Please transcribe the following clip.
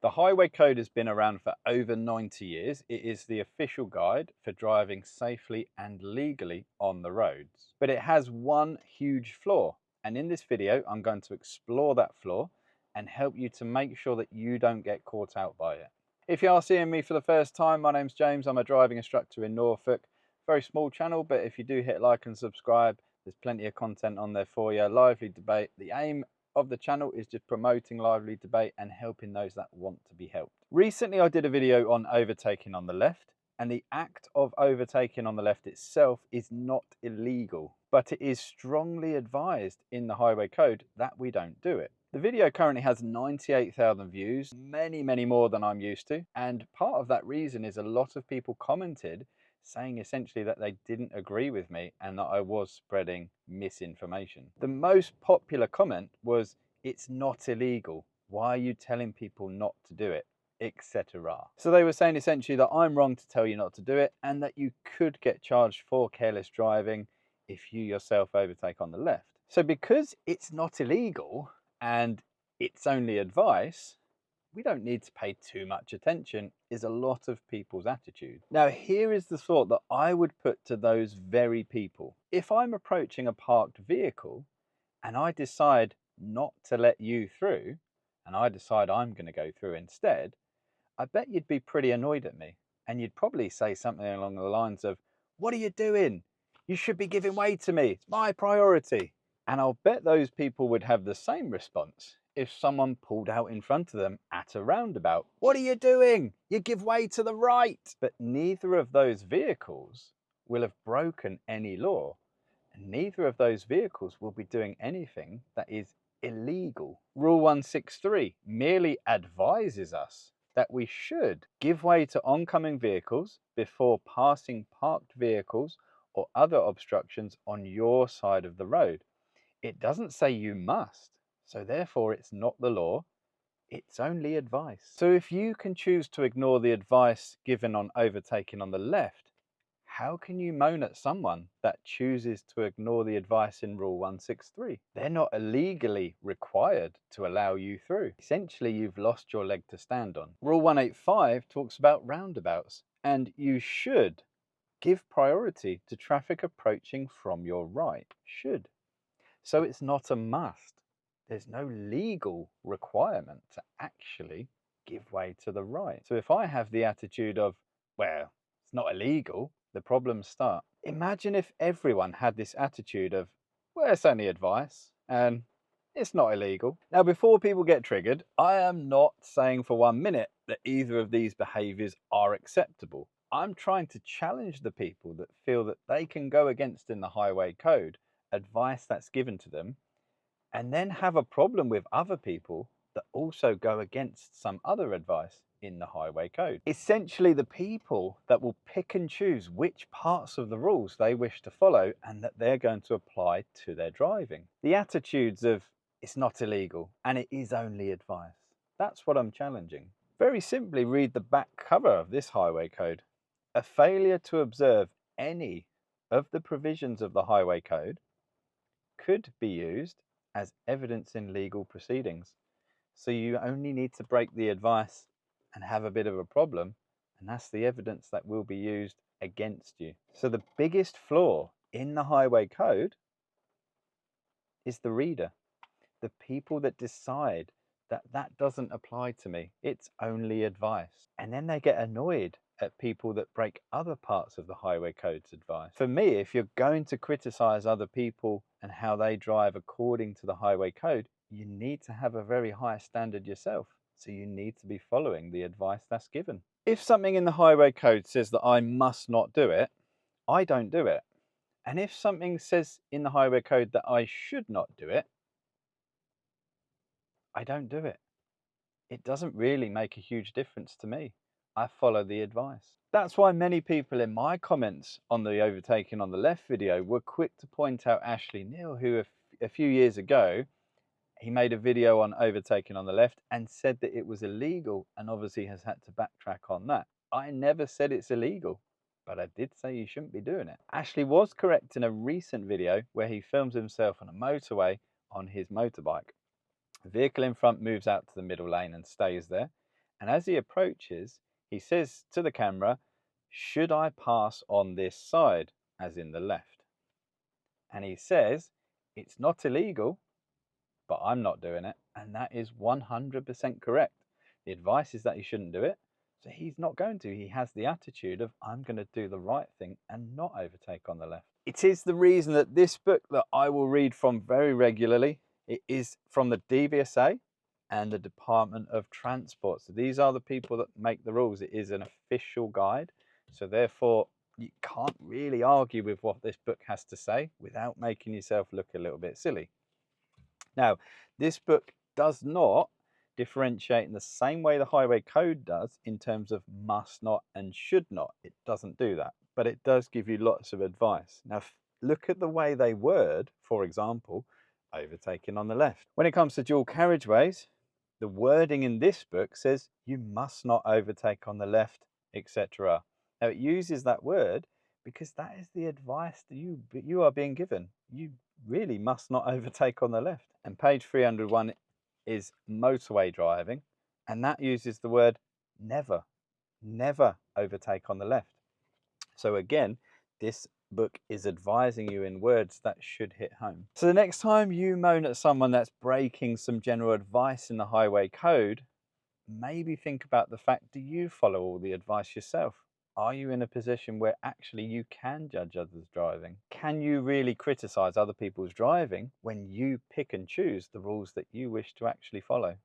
The Highway Code has been around for over 90 years. It is the official guide for driving safely and legally on the roads. But it has one huge flaw. And in this video, I'm going to explore that flaw and help you to make sure that you don't get caught out by it. If you are seeing me for the first time, my name's James. I'm a driving instructor in Norfolk. Very small channel, but if you do hit like and subscribe, there's plenty of content on there for you. Lively debate. The aim of the channel is just promoting lively debate and helping those that want to be helped. Recently I did a video on overtaking on the left, and the act of overtaking on the left itself is not illegal, but it is strongly advised in the Highway Code that we don't do it. The video currently has 98,000 views, many more than I'm used to, and part of that reason is a lot of people commented saying essentially that they didn't agree with me and that I was spreading misinformation. The most popular comment was, "It's not illegal. Why are you telling people not to do it?" etc. So they were saying essentially that I'm wrong to tell you not to do it and that you could get charged for careless driving if you yourself overtake on the left. So because it's not illegal and it's only advice, we don't need to pay too much attention, is a lot of people's attitude. Now, here is the thought that I would put to those very people. If I'm approaching a parked vehicle and I decide not to let you through, and I decide I'm going to go through instead, I bet you'd be pretty annoyed at me. And you'd probably say something along the lines of, "What are you doing? You should be giving way to me. It's my priority." And I'll bet those people would have the same response if someone pulled out in front of them at a roundabout. "What are you doing? You give way to the right." But neither of those vehicles will have broken any law, and neither of those vehicles will be doing anything that is illegal. Rule 163 merely advises us that we should give way to oncoming vehicles before passing parked vehicles or other obstructions on your side of the road. It doesn't say you must. So therefore it's not the law, it's only advice. So if you can choose to ignore the advice given on overtaking on the left, how can you moan at someone that chooses to ignore the advice in Rule 163? They're not illegally required to allow you through. Essentially, you've lost your leg to stand on. Rule 185 talks about roundabouts, and you should give priority to traffic approaching from your right. Should. So it's not a must. There's no legal requirement to actually give way to the right. So if I have the attitude of, well, it's not illegal, the problems start. Imagine if everyone had this attitude of, well, it's only advice and it's not illegal. Now, before people get triggered, I am not saying for 1 minute that either of these behaviors are acceptable. I'm trying to challenge the people that feel that they can go against in the Highway Code advice that's given to them, and then have a problem with other people that also go against some other advice in the Highway Code. Essentially, the people that will pick and choose which parts of the rules they wish to follow and that they're going to apply to their driving. The attitudes of, it's not illegal and it is only advice. That's what I'm challenging. Very simply, read the back cover of this Highway Code. A failure to observe any of the provisions of the Highway Code could be used as evidence in legal proceedings. So you only need to break the advice and have a bit of a problem, and that's the evidence that will be used against you. So the biggest flaw in the Highway Code is the reader, the people that decide that that doesn't apply to me, it's only advice. And then they get annoyed at people that break other parts of the Highway Code's advice. For me, if you're going to criticize other people and how they drive according to the Highway Code, you need to have a very high standard yourself. So you need to be following the advice that's given. If something in the Highway Code says that I must not do it, I don't do it. And if something says in the Highway Code that I should not do it, I don't do it. It doesn't really make a huge difference to me. I follow the advice. That's why many people in my comments on the overtaking on the left video were quick to point out Ashley Neal, who a few years ago, he made a video on overtaking on the left and said that it was illegal, and obviously has had to backtrack on that. I never said it's illegal, but I did say you shouldn't be doing it. Ashley was correct in a recent video where he films himself on a motorway on his motorbike. The vehicle in front moves out to the middle lane and stays there, And as he approaches, he says to the camera, "Should I pass on this side?" as in the left. And he says, "It's not illegal, but I'm not doing it." And that is 100% correct. The advice is that he shouldn't do it. So he's not going to. He has the attitude of, I'm going to do the right thing and not overtake on the left. It is the reason that this book that I will read from very regularly, it is from the DVSA and the Department of Transport. So these are the people that make the rules. It is an official guide. So therefore, you can't really argue with what this book has to say without making yourself look a little bit silly. Now, this book does not differentiate in the same way the highway code does in terms of must not and should not. It doesn't do that, but it does give you lots of advice. Now, look at the way they word, for example, overtaking on the left. When it comes to dual carriageways, the wording in this book says you must not overtake on the left, etc. Now, it uses that word because that is the advice that you are being given. You really must not overtake on the left. And page 301 is motorway driving, and that uses the word never overtake on the left. So again, this book is advising you in words that should hit home. So the next time you moan at someone that's breaking some general advice in the highway code, maybe think about the fact, do you follow all the advice yourself? Are you in a position where actually you can judge others driving? Can you really criticize other people's driving when you pick and choose the rules that you wish to actually follow?